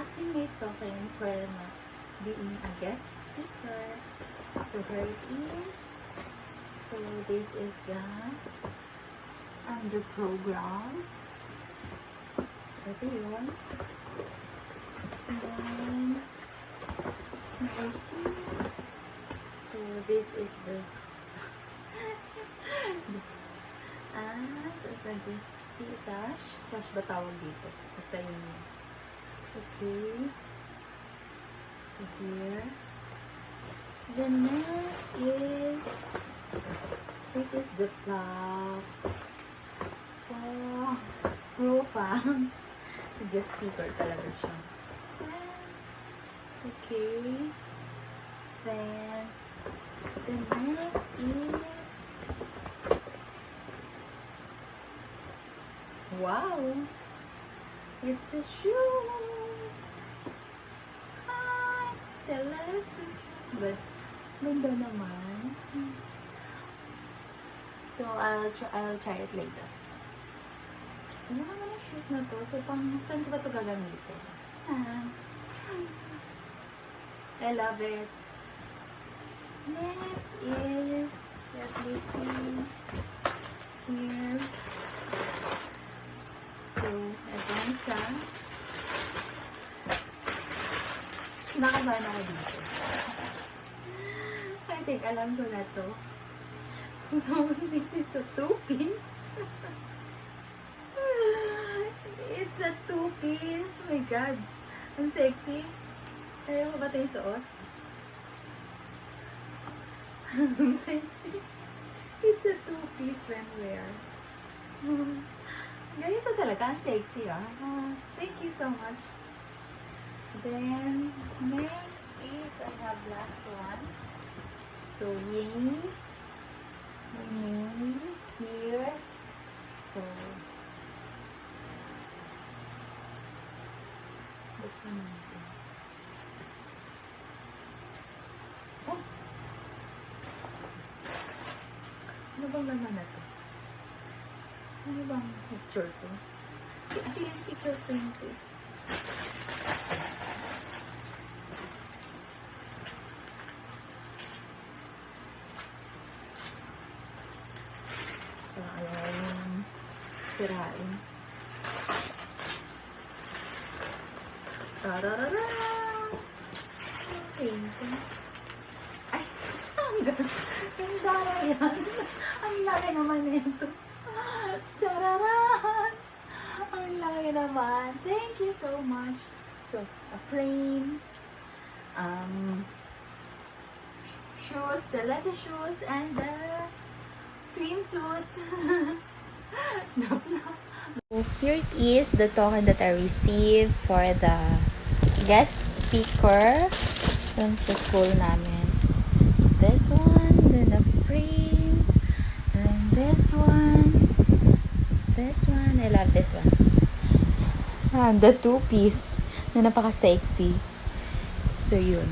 classmate talking for being a guest speaker. So here it is. So this is the program. Ito yun. And then I see. So this is the so sa guest sash ba tawag dito? Basta yun. Okay. So here. The next is, this is the plaque. Wow. Profile. Guest speaker talaga siya. Okay. Then, the next is, wow. It's a shoes. Hi. Stella's shoes. But, ganda naman. So, I'll try it later. Ano naman yung shoes na to? So, saan ko ba ito gagamitin? I love it. Next is, let me see. Here. So, ito ang isa. Nakabahan ako dito. I think alam ko na to. So, this is a two-piece. It's a two-piece. Oh my God. Ang sexy. Ayaw ko ba ito yung suot? Ang sexy. It's a two-piece swimwear. Ganito talaga. Ang sexy, ah. Thank you so much. Then, next is, I have last one. So, ying. Here. So, buksan natin. Oh! Ano bang naman na to? Ano bang picture to? Ito yung picture frame to. Ayaw yung sirain. Tararara! Okay. Ay! Ang dara yan. Ang laki naman nito. Tararan! Ang laki naman. Thank you so much. So, a frame. Shoes, the leather shoes, and the swimsuit. Here it is, the token that I received for the guest speaker dun sa school namin. This one, then the frame, and this one, I love this one. And the two-piece na napaka-sexy. So, yun.